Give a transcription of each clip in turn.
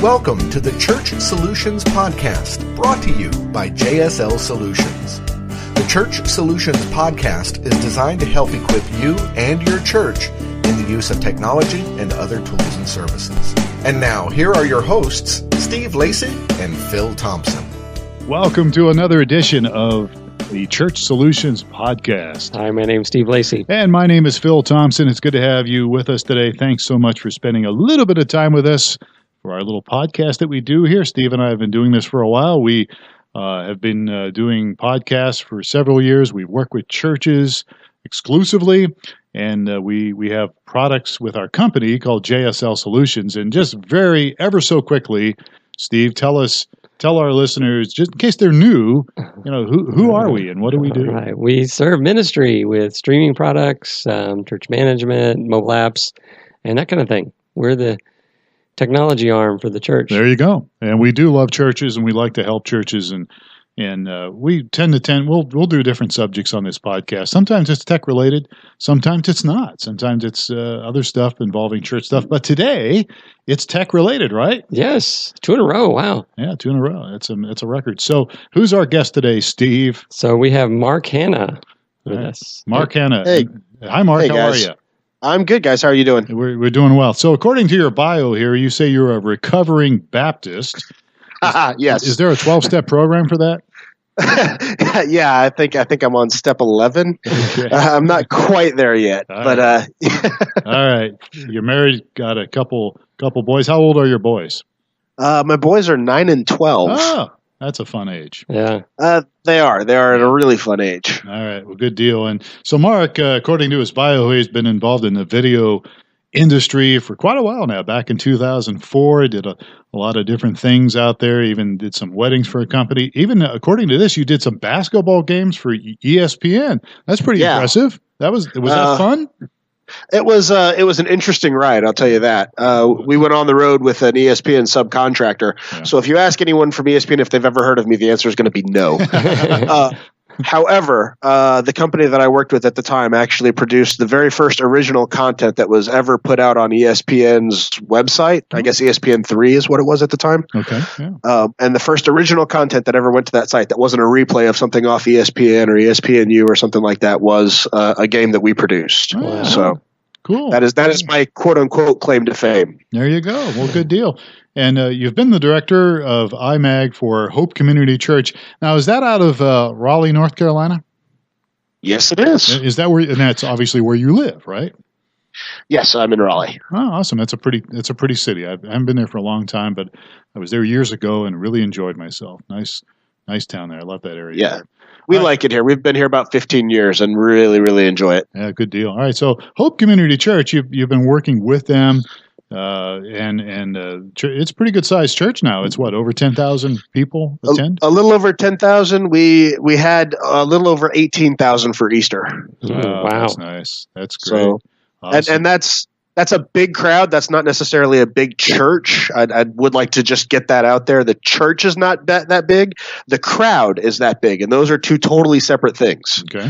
Welcome to the Church Solutions Podcast, brought to you by JSL Solutions. The Church Solutions Podcast is designed to help equip you and your church in the use of technology and other tools and services. And now, here are your hosts, Steve Lacy and Phil Thompson. Welcome to another edition of the Church Solutions Podcast. Hi, my name is Steve Lacy. And my name is Phil Thompson. It's good to have you with us today. Thanks so much for spending a little bit of time with us for our little podcast that we do here. Steve and I have been doing this for a while. We have been doing podcasts for several years. We work with churches exclusively, and we have products with our company called JSL Solutions. And just ever so quickly, Steve, tell our listeners, just in case they're new, who are we and what do we do? Right. We serve ministry with streaming products, church management, mobile apps, and that kind of thing. We're the technology arm for the church. There you go. And we do love churches, and we like to help churches, and we we'll do different subjects on this podcast. Sometimes it's tech related, sometimes it's not. Sometimes it's other stuff involving church stuff. But today it's tech related, right? Yes, 2 in a row. Wow. Yeah, 2 in a row. It's a record. So who's our guest today, Steve? So we have Mark Hanna with us. Mark Hanna. Hey. Hi, Mark. Hey, how guys. are you? I'm good, guys. How are you doing? We're doing well. So according to your bio here, you say you're a recovering Baptist. Yes. Is there a 12-step program for that? Yeah, I think I'm on step 11. Okay. I'm not quite there yet, All but All right. You're married, got a couple boys. How old are your boys? my boys are 9 and 12. Oh, that's a fun age. Yeah. They are at a really fun age. All right. Well, good deal. And so Mark, according to his bio, he's been involved in the video industry for quite a while now. Back in 2004, he did a lot of different things out there, even did some weddings for a company. Even according to this, you did some basketball games for ESPN. That's pretty impressive. Was that fun? It was an interesting ride, I'll tell you that. We went on the road with an ESPN subcontractor. Yeah. So if you ask anyone from ESPN if they've ever heard of me, the answer is going to be no. However, the company that I worked with at the time actually produced the very first original content that was ever put out on ESPN's website. I guess ESPN3 is what it was at the time. Okay. Yeah. And the first original content that ever went to that site that wasn't a replay of something off ESPN or ESPNU or something like that was a game that we produced. Wow. So Cool. that is my quote unquote claim to fame. There you go. Well, good deal. And you've been the director of IMAG for Hope Community Church. Now, is that out of Raleigh, North Carolina? Yes, it is. Is that where? And that's obviously where you live, right? Yes, I'm in Raleigh. Oh, awesome! It's a pretty city. I haven't been there for a long time, but I was there years ago and really enjoyed myself. Nice town there. I love that area. Yeah. We like it here. We've been here about 15 years and really, really enjoy it. Yeah, good deal. All right, so Hope Community Church, you've been working with them, and it's a pretty good sized church now. It's what, over 10,000 people attend? A little over 10,000. We had a little over 18,000 for Easter. Wow, Wow. that's nice. That's great. So, Awesome. and that's a big crowd. That's not necessarily a big church. I would like to just get that out there. The church is not that big. The crowd is that big, and those are two totally separate things. Okay.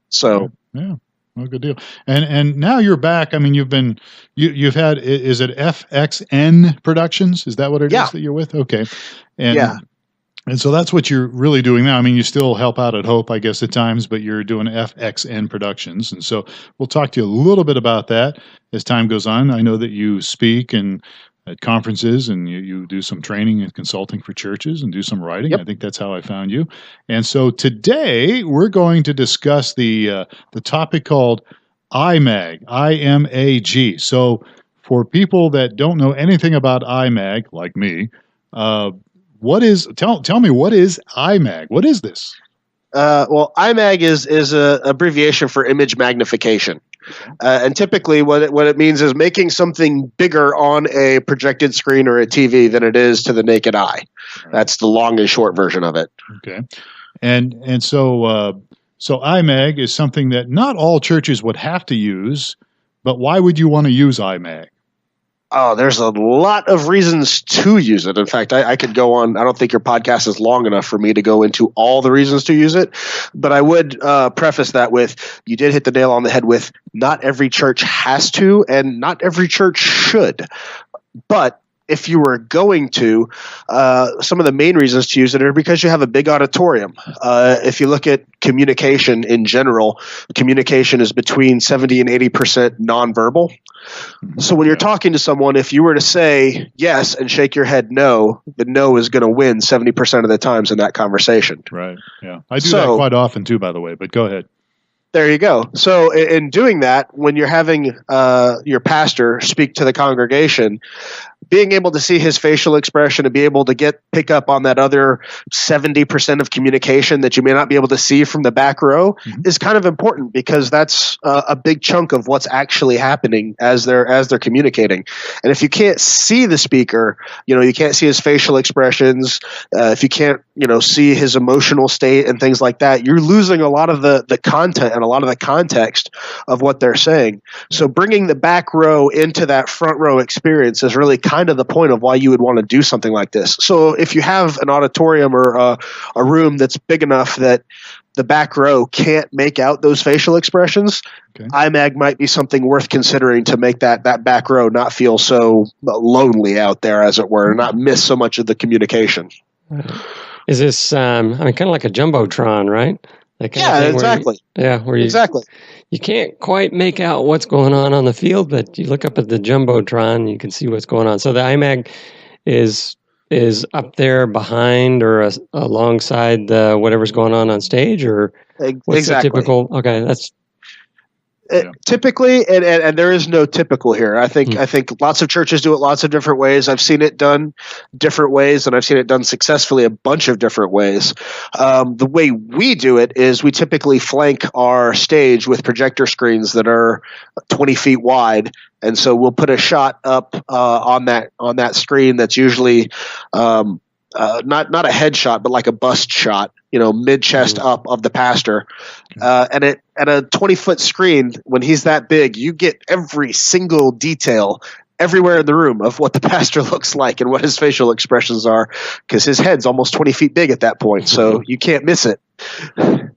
So Yeah. Well, good deal. And now you're back. I mean, you've had, is it FXN Productions? Is that what it is that you're with? Okay. And so that's what you're really doing now. I mean, you still help out at Hope, I guess, at times, but you're doing FXN Productions. And so we'll talk to you a little bit about that as time goes on. I know that you speak at conferences, and you do some training and consulting for churches and do some writing. Yep. I think that's how I found you. And so today we're going to discuss the topic called IMAG, IMAG. So for people that don't know anything about IMAG, like me, tell me, what is IMAG? What is this? Well, IMAG is a abbreviation for image magnification. And typically what it means is making something bigger on a projected screen or a TV than it is to the naked eye. Right. That's the long and short version of it. Okay. And so IMAG is something that not all churches would have to use, but why would you want to use IMAG? Oh, there's a lot of reasons to use it. In fact, I could go on. I don't think your podcast is long enough for me to go into all the reasons to use it. But I would preface that with, you did hit the nail on the head with, not every church has to and not every church should. But if you were going to, some of the main reasons to use it are because you have a big auditorium. If you look at communication in general, communication is between 70 and 80% nonverbal. So when you're talking to someone, if you were to say yes and shake your head no, the no is going to win 70% of the times in that conversation. Right. Yeah. I do that quite often too, by the way, but go ahead. There you go. So in doing that, when you're having your pastor speak to the congregation, being able to see his facial expression and be able to pick up on that other 70% of communication that you may not be able to see from the back row is kind of important, because that's a big chunk of what's actually happening as they're communicating. And if you can't see the speaker, you can't see his facial expressions, if you can't, see his emotional state and things like that, you're losing a lot of the content and a lot of the context of what they're saying. So bringing the back row into that front row experience is really kind of the point of why you would want to do something like this. So if you have an auditorium or a room that's big enough that the back row can't make out those facial expressions, IMAG might be something worth considering to make that back row not feel so lonely out there, as it were, and not miss so much of the communication. Is this, kind of like a Jumbotron, right? Yeah, exactly. Exactly. You can't quite make out what's going on the field, but you look up at the Jumbotron, you can see what's going on. So the IMAG is up there behind or alongside whatever's going on stage, or what's exactly. the typical? Okay, that's typically, and there is no typical here. I think lots of churches do it lots of different ways. I've seen it done different ways, and I've seen it done successfully a bunch of different ways. The way we do it is we typically flank our stage with projector screens that are 20 feet wide, and so we'll put a shot up on that screen that's usually not a headshot, but like a bust shot, mid chest up of the pastor. And at a 20-foot screen, when he's that big, you get every single detail everywhere in the room of what the pastor looks like and what his facial expressions are, because his head's almost 20 feet big at that point. So you can't miss it.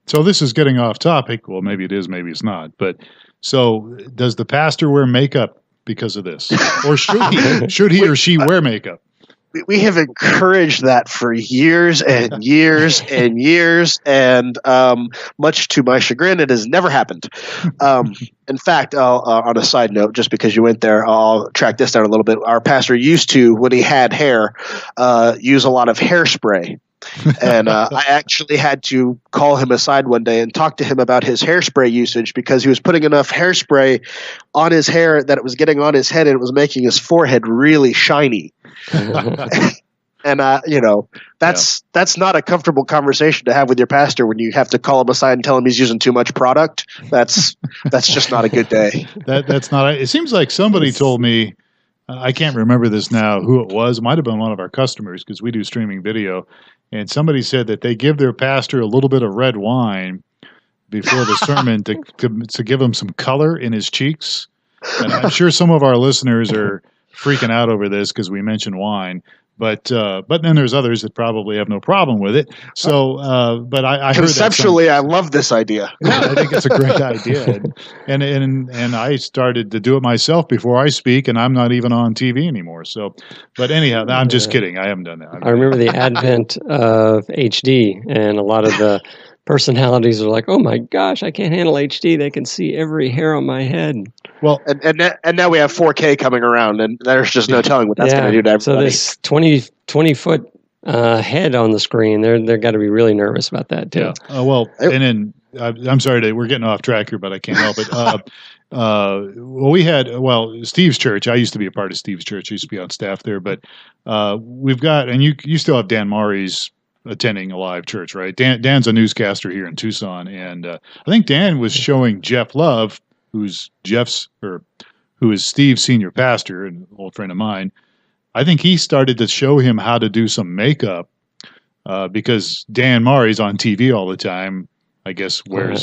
So this is getting off topic. Well, maybe it is, maybe it's not. But so does the pastor wear makeup because of this? Or should he or she wear makeup? We have encouraged that for years and years and years, and much to my chagrin, it has never happened. In fact, on a side note, just because you went there, I'll track this down a little bit. Our pastor used to, when he had hair, use a lot of hairspray. And I actually had to call him aside one day and talk to him about his hairspray usage, because he was putting enough hairspray on his hair that it was getting on his head and it was making his forehead really shiny. And that's not a comfortable conversation to have with your pastor when you have to call him aside and tell him he's using too much product. That's just not a good day. That's not. It seems like somebody told me. I can't remember this now, who it was. It might have been one of our customers, because we do streaming video. And somebody said that they give their pastor a little bit of red wine before the sermon to give him some color in his cheeks. And I'm sure some of our listeners are freaking out over this because we mentioned wine. But then there's others that probably have no problem with it. So, but I conceptually, I love this idea. Yeah, I think it's a great idea, and I started to do it myself before I speak, and I'm not even on TV anymore. So, but anyhow, I'm just kidding. I haven't done that. I remember the advent of HD, and a lot of the personalities are like, "Oh my gosh, I can't handle HD. They can see every hair on my head." Well, and now we have 4K coming around, and there's just no telling what that's going to do to everybody. So this 20-foot head on the screen, they're got to be really nervous about that too. Yeah. And then I'm sorry, we're getting off track here, but I can't help it. Steve's church. I used to be a part of Steve's church. I used to be on staff there, but we've got, and you still have Dan Maury's attending a live church, right? Dan's a newscaster here in Tucson, and I think Dan was showing Jeff Love, who is Steve's senior pastor, an old friend of mine. I think he started to show him how to do some makeup because Dan Maury's on TV all the time. I guess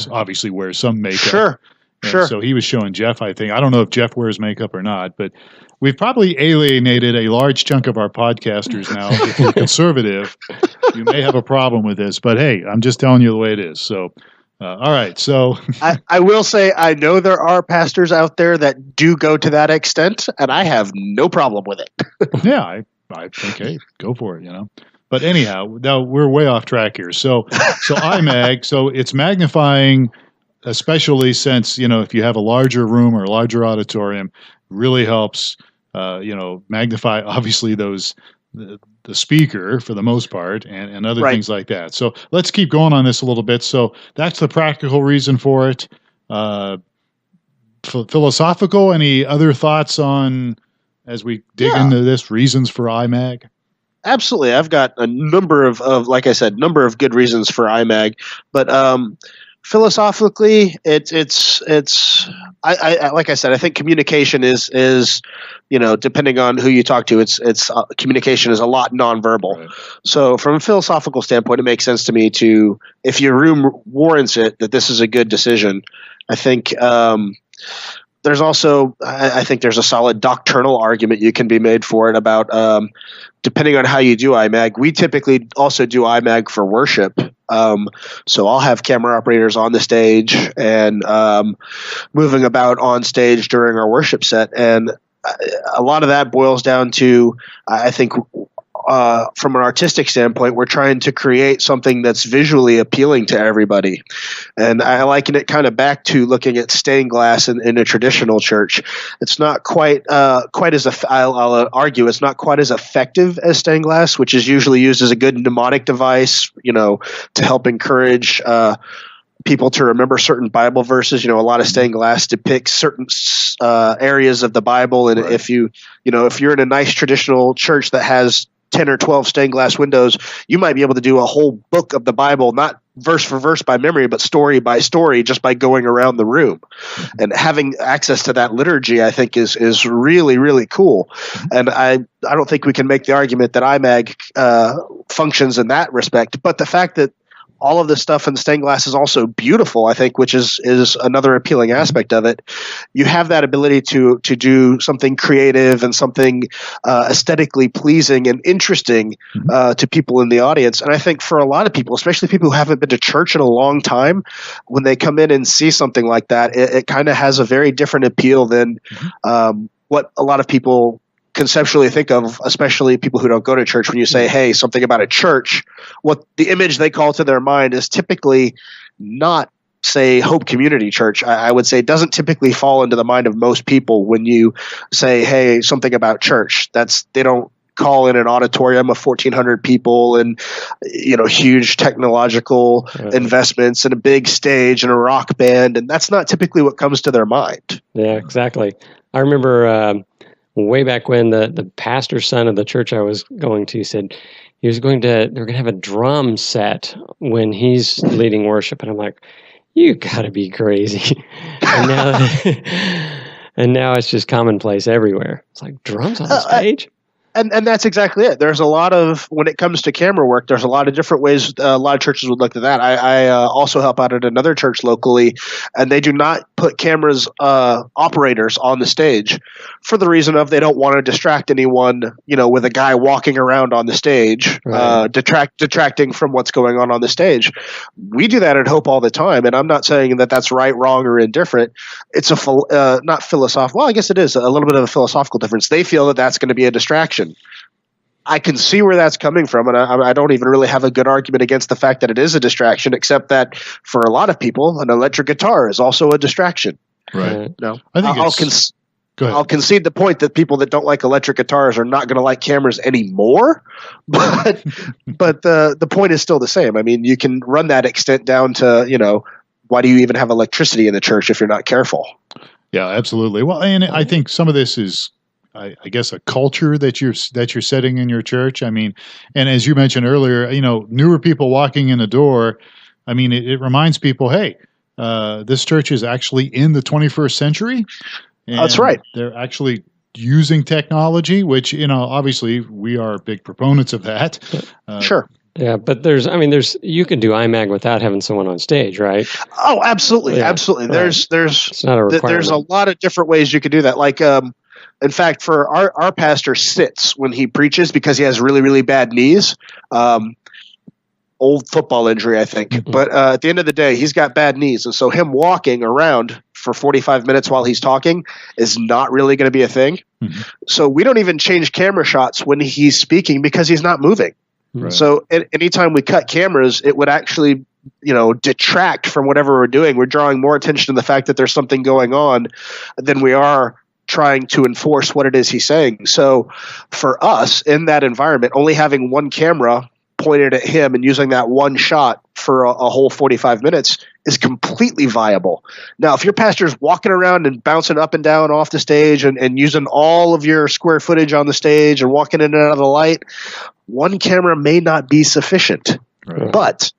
obviously wears some makeup. Sure. So he was showing Jeff, I think. I don't know if Jeff wears makeup or not, but we've probably alienated a large chunk of our podcasters now. If you're conservative, you may have a problem with this. But hey, I'm just telling you the way it is. So All right, so I will say I know there are pastors out there that do go to that extent, and I have no problem with it. yeah, I think, hey, go for it, But anyhow, now we're way off track here. So IMAG, so it's magnifying, especially since, if you have a larger room or a larger auditorium, really helps, magnify obviously the speaker for the most part and other things like that. So let's keep going on this a little bit. So that's the practical reason for it. Philosophical, any other thoughts on, as we dig into this, reasons for IMAG? Absolutely. I've got a number of, like I said, number of good reasons for IMAG, but philosophically, it's like I said, I think communication is depending on who you talk to, it's communication is a lot nonverbal. Right. So from a philosophical standpoint, it makes sense to me to, if your room warrants it, that this is a good decision. I think there's also, I think there's a solid doctrinal argument you can be made for it about depending on how you do IMAG. We typically also do IMAG for worship. So I'll have camera operators on the stage and moving about on stage during our worship set. And a lot of that boils down to, I think, from an artistic standpoint, we're trying to create something that's visually appealing to everybody. And I liken it kind of back to looking at stained glass in a traditional church. It's not quite as I'll argue it's not quite as effective as stained glass, which is usually used as a good mnemonic device, to help encourage people to remember certain Bible verses. A lot of stained glass depicts certain areas of the Bible, and if you're in a nice traditional church that has 10 or 12 stained glass windows, you might be able to do a whole book of the Bible, not verse for verse by memory, but story by story, just by going around the room. And having access to that liturgy, I think, is really, really cool. And I don't think we can make the argument that IMAG functions in that respect. But the fact that all of this stuff in stained glass is also beautiful, I think, which is another appealing aspect of it. You have that ability to do something creative and something aesthetically pleasing and interesting to people in the audience. And I think for a lot of people, especially people who haven't been to church in a long time, when they come in and see something like that, it kind of has a very different appeal than what a lot of people conceptually think of, especially people who don't go to church. When you say, hey, something about a church, what the image they call to their mind is typically not, say, Hope Community Church. I would say it doesn't typically fall into the mind of most people when you say, hey, something about church. They don't call in an auditorium of 1,400 people and huge technological investments and a big stage and a rock band, and that's not typically what comes to their mind. Yeah, exactly. I remember way back when the pastor's son of the church I was going to said they're going to have a drum set when he's leading worship, and I'm like, you got to be crazy. And now it's just commonplace everywhere. It's like drums on the stage. And that's exactly it. There's a lot of, when it comes to camera work, there's a lot of different ways a lot of churches would look at that. I also help out at another church locally, and they do not put cameras, operators on the stage for the reason of they don't want to distract anyone, with a guy walking around on the stage, right. Detracting from what's going on the stage. We do that at Hope all the time, and I'm not saying that that's right, wrong, or indifferent. It's not philosophical. Well, I guess it is a little bit of a philosophical difference. They feel that that's going to be a distraction. I can see where that's coming from, and I don't even really have a good argument against the fact that it is a distraction, except that for a lot of people, an electric guitar is also a distraction. Right. No, I think I'll concede the point that people that don't like electric guitars are not going to like cameras anymore, but the point is still the same. I mean, you can run that extent down to, why do you even have electricity in the church if you're not careful? Yeah, absolutely. Well, and I think some of this is, I guess, a culture that you're setting in your church. I mean, and as you mentioned earlier, newer people walking in the door, I mean, it reminds people, hey, this church is actually in the 21st century. And that's right. They're actually using technology, which, obviously we are big proponents of that. Sure. Yeah, but you can do IMAG without having someone on stage, right? Oh, absolutely. Yeah, absolutely. Right. It's not a requirement. There's a lot of different ways you could do that. Like, in fact, for our pastor sits when he preaches because he has really, really bad knees. old football injury, I think. Mm-hmm. But at the end of the day, he's got bad knees. And so him walking around for 45 minutes while he's talking is not really going to be a thing. Mm-hmm. So we don't even change camera shots when he's speaking because he's not moving. Right. So anytime we cut cameras, it would actually, detract from whatever we're doing. We're drawing more attention to the fact that there's something going on than we are trying to enforce what it is he's saying. So for us in that environment, only having one camera pointed at him and using that one shot for a whole 45 minutes is completely viable. Now, if your pastor's walking around and bouncing up and down off the stage and using all of your square footage on the stage and walking in and out of the light, one camera may not be sufficient. Right. But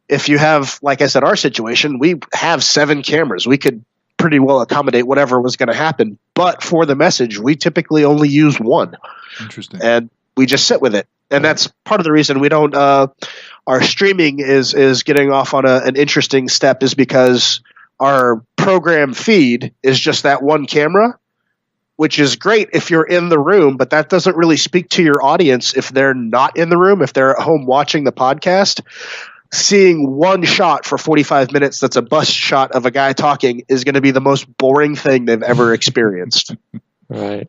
if you have, like I said, our situation, we have 7 cameras. We could pretty well accommodate whatever was going to happen. But for the message, we typically only use one. Interesting. And we just sit with it. And that's part of the reason we don't our streaming is getting off on an interesting step, is because our program feed is just that one camera, which is great if you're in the room, but that doesn't really speak to your audience if they're not in the room, if they're at home watching the podcast. Seeing one shot for 45 minutes that's a bust shot of a guy talking is going to be the most boring thing they've ever experienced. Right.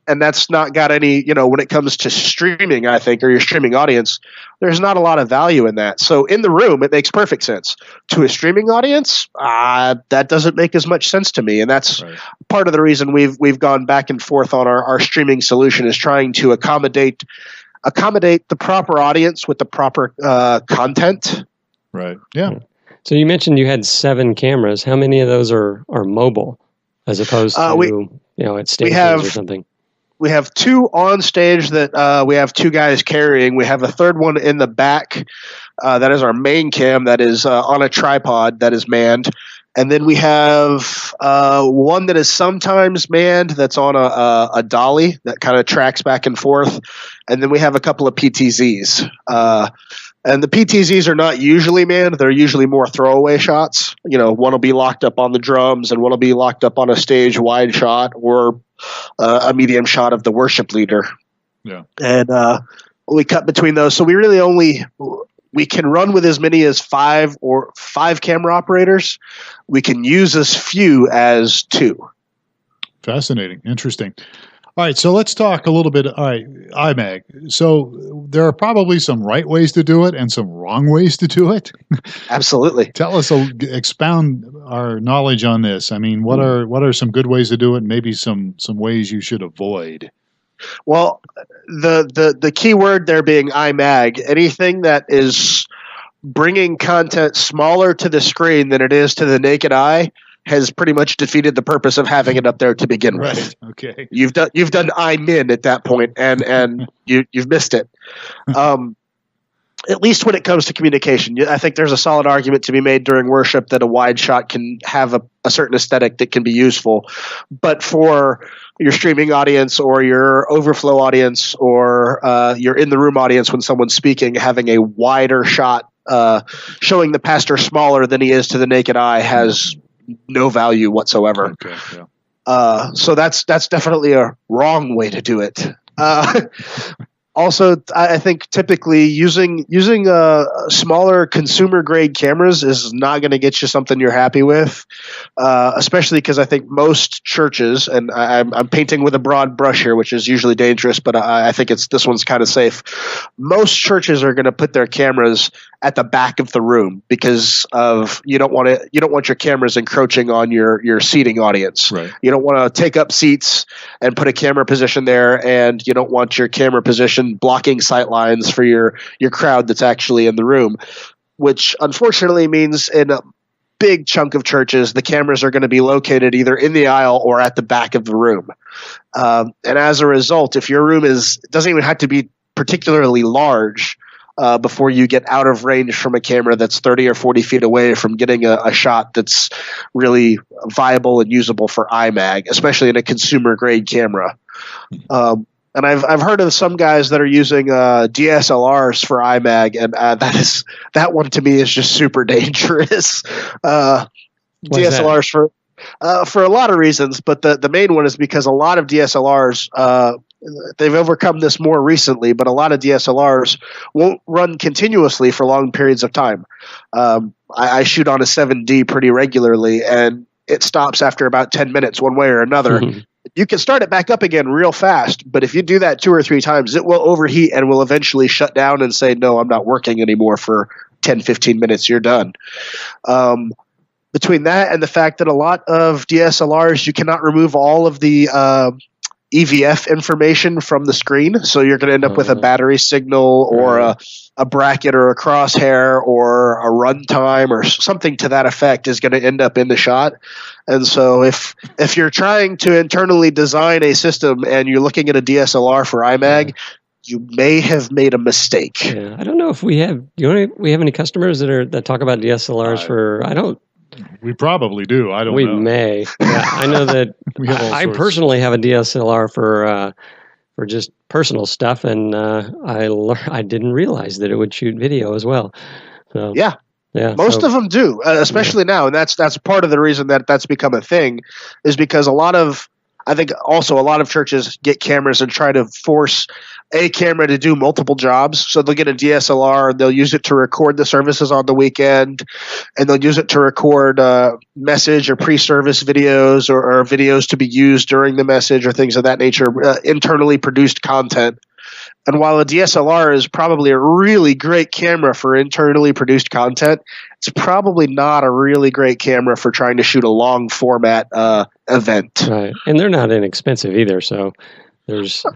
And that's not got any, when it comes to streaming, I think, or your streaming audience, there's not a lot of value in that. So in the room, it makes perfect sense. To a streaming audience, that doesn't make as much sense to me. And that's Right. part of the reason we've gone back and forth on our streaming solution, is trying to accommodate the proper audience with the proper content. Right. Yeah. So you mentioned you had 7 cameras. How many of those are mobile as opposed to, at stations or something? We have 2 on stage that we have 2 guys carrying. We have a third one in the back. That is our main cam that is on a tripod that is manned. And then we have one that is sometimes manned that's on a dolly that kind of tracks back and forth. And then we have a couple of PTZs. And the PTZs are not usually manned. They're usually more throwaway shots. One will be locked up on the drums and one will be locked up on a stage wide shot or a medium shot of the worship leader. Yeah. And we cut between those. So we can run with as many as 5 camera operators. We can use as few as 2. Fascinating. Interesting. All right, so let's talk a little bit. All right, IMAG. So there are probably some right ways to do it and some wrong ways to do it. Absolutely. Tell us, expound our knowledge on this. I mean, what are some good ways to do it, and maybe some ways you should avoid? Well, the key word there being IMAG, anything that is bringing content smaller to the screen than it is to the naked eye has pretty much defeated the purpose of having it up there to begin with. Right. Okay. You've done IMIN at that point, and you've missed it. At least when it comes to communication, I think there's a solid argument to be made during worship that a wide shot can have a certain aesthetic that can be useful. But for your streaming audience or your overflow audience or your in the room audience when someone's speaking, having a wider shot showing the pastor smaller than he is to the naked eye has no value whatsoever. Okay. Yeah. So that's definitely a wrong way to do it. Also, I think typically using smaller consumer grade cameras is not going to get you something you're happy with, especially because I think most churches, and I'm painting with a broad brush here, which is usually dangerous, but I think this one's kind of safe. Most churches are going to put their cameras at the back of the room because of you don't want your cameras encroaching on your seating audience. Right. You don't want to take up seats and put a camera position there, and you don't want your camera position blocking sight lines for your crowd that's actually in the room, which unfortunately means in a big chunk of churches, the cameras are going to be located either in the aisle or at the back of the room. And as a result, if your room doesn't even have to be particularly large before you get out of range from a camera that's 30 or 40 feet away from getting a shot that's really viable and usable for IMAG, especially in a consumer grade camera. And I've heard of some guys that are using DSLRs for IMAG, and that one to me is just super dangerous. DSLRs for a lot of reasons, but the main one is because a lot of DSLRs they've overcome this more recently, but a lot of DSLRs won't run continuously for long periods of time. I shoot on a 7D pretty regularly, and it stops after about 10 minutes one way or another. Mm-hmm. You can start it back up again real fast, but if you do that 2 or 3 times, it will overheat and will eventually shut down and say, no, I'm not working anymore for 10, 15 minutes, you're done. Between that and the fact that a lot of DSLRs, you cannot remove all of the EVF information from the screen, so you're going to end up with a battery signal or a bracket or a crosshair or a runtime or something to that effect is going to end up in the shot. And so if you're trying to internally design a system and you're looking at a DSLR for IMAG, you may have made a mistake. Yeah, I don't know if we have. We have any customers that talk about DSLRs for? I don't. We probably do. I don't know. We may. Yeah, I know that I personally have a DSLR for just personal stuff, and I didn't realize that it would shoot video as well. So yeah. Most of them do, especially now, and that's part of the reason that that's become a thing, is because I think also a lot of churches get cameras and try to force a camera to do multiple jobs. So they'll get a DSLR and they'll use it to record the services on the weekend, and they'll use it to record message or pre-service videos or videos to be used during the message or things of that nature, internally produced content. And while a DSLR is probably a really great camera for internally produced content, it's probably not a really great camera for trying to shoot a long format event. Right, and they're not inexpensive either. So there's,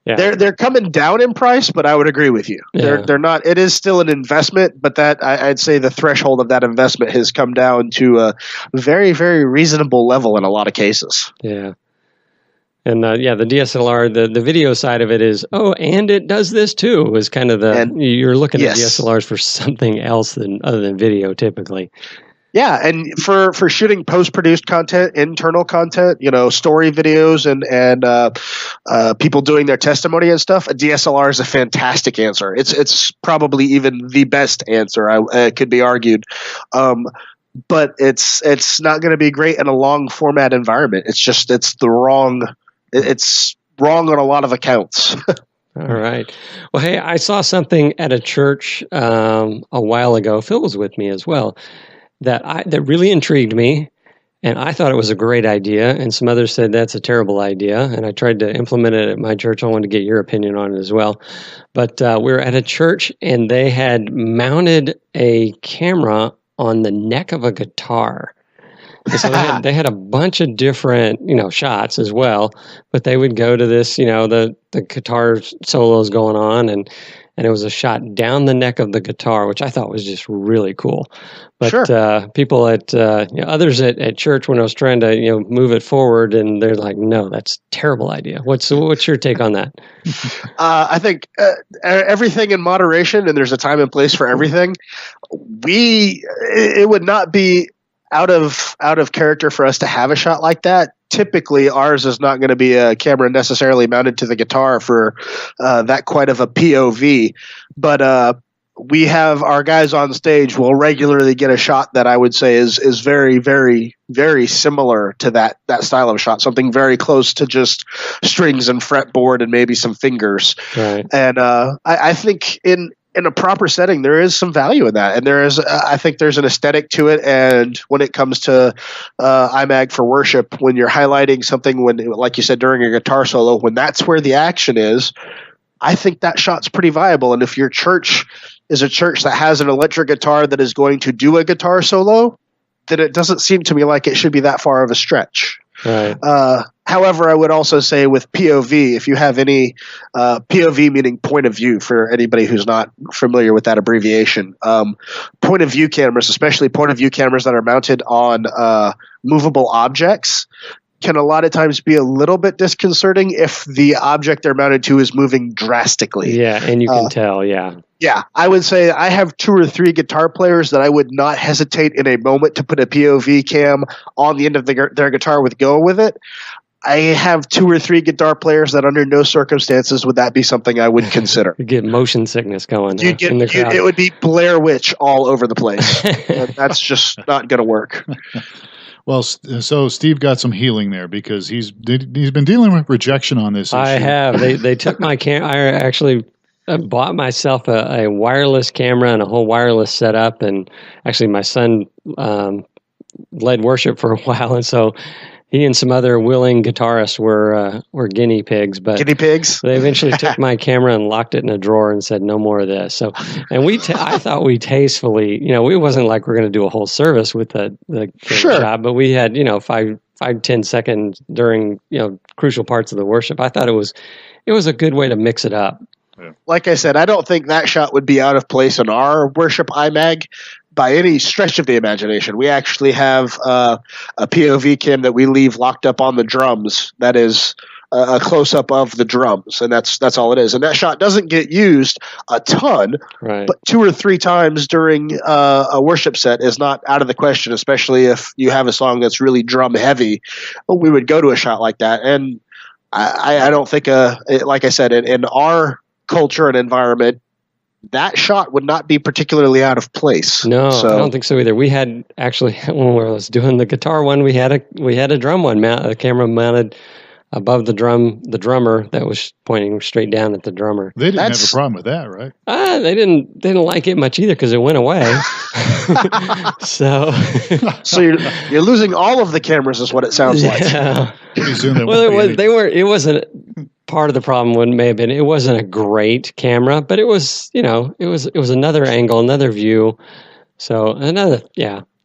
they're coming down in price, but I would agree with you. Yeah. They're not. It is still an investment, but that I'd say the threshold of that investment has come down to a very, very reasonable level in a lot of cases. Yeah. And the DSLR, the video side of it is, and it does this too, is kind of you're looking at DSLRs for something else other than video typically. Yeah, and for shooting post-produced content, internal content, story videos and people doing their testimony and stuff, a DSLR is a fantastic answer. It's probably even the best answer, it could be argued. But it's not going to be great in a long format environment. It's wrong on a lot of accounts. All right. Well, hey, I saw something at a church a while ago. Phil was with me as well. That really intrigued me, and I thought it was a great idea. And some others said that's a terrible idea. And I tried to implement it at my church. I wanted to get your opinion on it as well. But we were at a church, and they had mounted a camera on the neck of a guitar. And so they had a bunch of different, shots as well, but they would go to this, the guitar solos going on, and it was a shot down the neck of the guitar, which I thought was just really cool. But sure. People at others at church, when I was trying to move it forward, and they're like, "No, that's a terrible idea." What's your take on that? I think everything in moderation, and there's a time and place for everything. It would not be out of character for us to have a shot like that. Typically, ours is not going to be a camera necessarily mounted to the guitar for that quite of a POV. But we have our guys on stage will regularly get a shot that I would say is very, very, very similar to that style of shot. Something very close to just strings and fretboard and maybe some fingers. Right. And I think in a proper setting, there is some value in that. And I think there's an aesthetic to it. And when it comes to IMAG for worship, when you're highlighting something, like you said, during a guitar solo, when that's where the action is, I think that shot's pretty viable. And if your church is a church that has an electric guitar that is going to do a guitar solo, then it doesn't seem to me like it should be that far of a stretch. Right. However, I would also say with POV, if you have any POV meaning point of view for anybody who's not familiar with that abbreviation, point of view cameras, especially point of view cameras that are mounted on movable objects, can a lot of times be a little bit disconcerting if the object they're mounted to is moving drastically. Yeah, and you can tell, yeah. Yeah, I would say I have 2 or 3 guitar players that I would not hesitate in a moment to put a POV cam on the end of their guitar with go with it. I have 2 or 3 guitar players that under no circumstances would that be something I would consider. You get motion sickness going in the crowd. It would be Blair Witch all over the place. That's just not going to work. Well, so Steve got some healing there because he's been dealing with rejection on this issue. I have. They took my camera. I actually bought myself a wireless camera and a whole wireless setup. And actually, my son led worship for a while, and so he and some other willing guitarists were guinea pigs. But guinea pigs. They eventually took my camera and locked it in a drawer and said, "No more of this." So, and I thought we tastefully, it wasn't like we're going to do a whole service with the shot, but we had 5-10 seconds during crucial parts of the worship. I thought it was a good way to mix it up. Like I said, I don't think that shot would be out of place in our worship IMAG by any stretch of the imagination. We actually have a POV cam that we leave locked up on the drums. That is a close-up of the drums, and that's all it is. And that shot doesn't get used a ton, right, but 2 or 3 times during a worship set is not out of the question, especially if you have a song that's really drum-heavy. We would go to a shot like that, and I don't think, like I said, in our culture and environment, that shot would not be particularly out of place. No, I don't think so either. We had actually, when we was doing the guitar one, we had a drum one, a camera mounted above the drummer that was pointing straight down at the drummer. They didn't have a problem with that, right? They didn't like it much either because it went away. So you're losing all of the cameras, is what it sounds like. Well, it wasn't. Part of the problem may have been it wasn't a great camera, but it was it was another angle, another view. So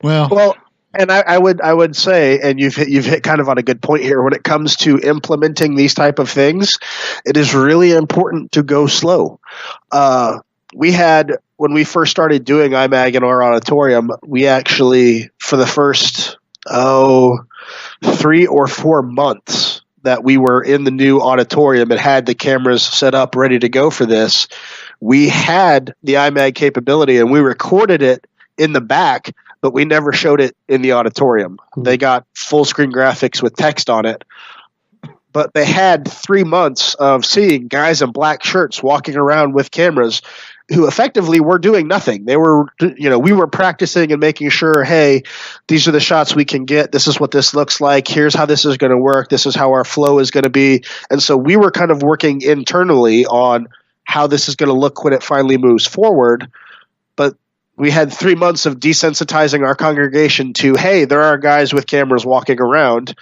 Well, and I would say, and you've hit kind of on a good point here. When it comes to implementing these type of things, it is really important to go slow. We had, when we first started doing IMAG in our auditorium, we actually, for the first 3 or 4 months that we were in the new auditorium and had the cameras set up ready to go for this, we had the IMAG capability and we recorded it in the back, but we never showed it in the auditorium. They got full screen graphics with text on it, but they had 3 months of seeing guys in black shirts walking around with cameras who effectively were doing nothing. They were, we were practicing and making sure, hey, these are the shots we can get. This is what this looks like. Here's how this is going to work. This is how our flow is going to be. And so we were kind of working internally on how this is going to look when it finally moves forward. But we had 3 months of desensitizing our congregation to, hey, there are guys with cameras walking around.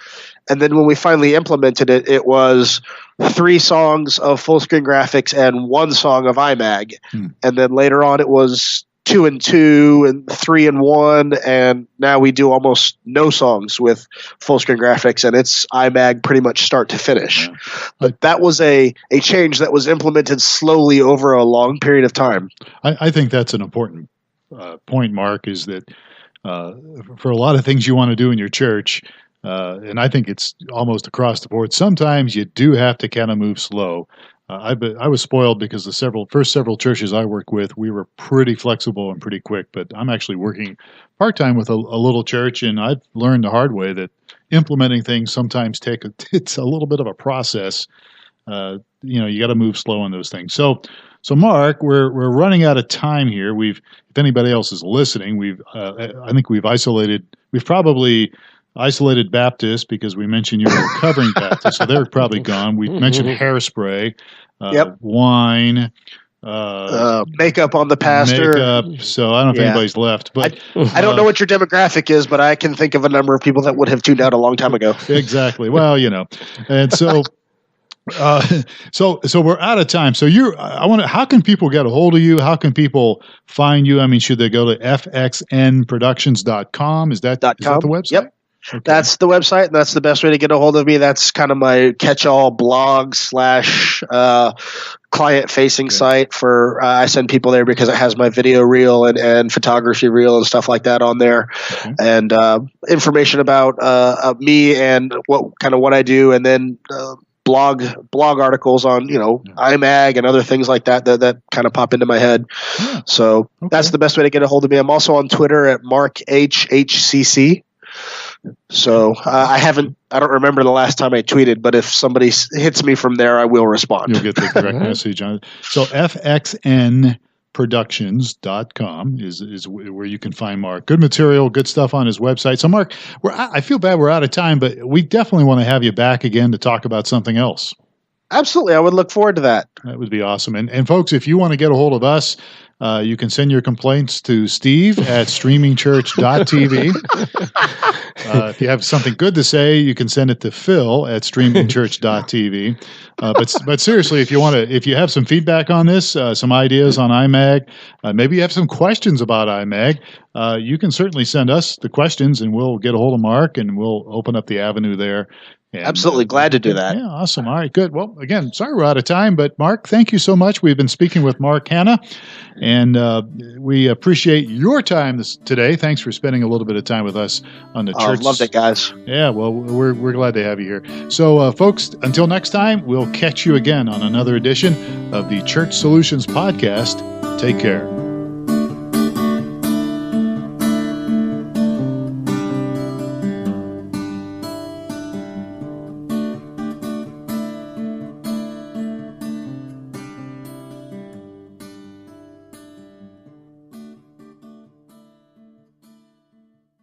And then when we finally implemented it, it was 3 songs of full screen graphics and 1 song of IMAG. And then later on it was 2 and 2 and 3 and 1. And now we do almost no songs with full screen graphics, and it's IMAG pretty much start to finish. But that was a change that was implemented slowly over a long period of time. I think that's an important point, Mark, is that for a lot of things you want to do in your church, and I think it's almost across the board, sometimes you do have to kind of move slow. I was spoiled because the first several churches I worked with, we were pretty flexible and pretty quick, but I'm actually working part-time with a little church, and I've learned the hard way that implementing things sometimes it's a little bit of a process. You got to move slow on those things. So Mark, we're running out of time here. If anybody else is listening, I think we've probably isolated Baptists because we mentioned you're recovering Baptist, so they're probably gone. We mentioned hairspray, wine, makeup on the pastor. So I don't know if anybody's left, but I don't know what your demographic is, but I can think of a number of people that would have tuned out a long time ago. Exactly. Well, and so. So we're out of time. So how can people get a hold of you? How can people find you? I mean, should they go to fxnproductions.com? Is that the website? Yep. Okay. That's the website, and that's the best way to get a hold of me. That's kind of my catch-all blog / client-facing site for I send people there because it has my video reel and photography reel and stuff like that on there, and information about me and what I do, and then blog articles on IMAG and other things like that kind of pop into my head. Yeah. So that's the best way to get a hold of me. I'm also on Twitter at MarkHHCC. So I don't remember the last time I tweeted, but if somebody hits me from there, I will respond. You'll get the correct message on it. So FXN productions.com is where you can find Mark. Good material, good stuff on his website. So, Mark, I feel bad we're out of time, but we definitely want to have you back again to talk about something else. Absolutely. I would look forward to that. That would be awesome. And folks, if you want to get a hold of us, you can send your complaints to Steve at StreamingChurch.tv. If you have something good to say, you can send it to Phil at StreamingChurch.tv. But seriously, if you have some feedback on this, some ideas on IMAG, maybe you have some questions about IMAG, you can certainly send us the questions, and we'll get a hold of Mark, and we'll open up the avenue there. And, absolutely. Glad to do that. Yeah, awesome. All right, good. Well, again, sorry we're out of time, but Mark, thank you so much. We've been speaking with Mark Hanna, and we appreciate your time today. Thanks for spending a little bit of time with us on the church. Loved it, guys. Yeah, well, we're glad to have you here. So, folks, until next time, we'll catch you again on another edition of the Church Solutions Podcast. Take care.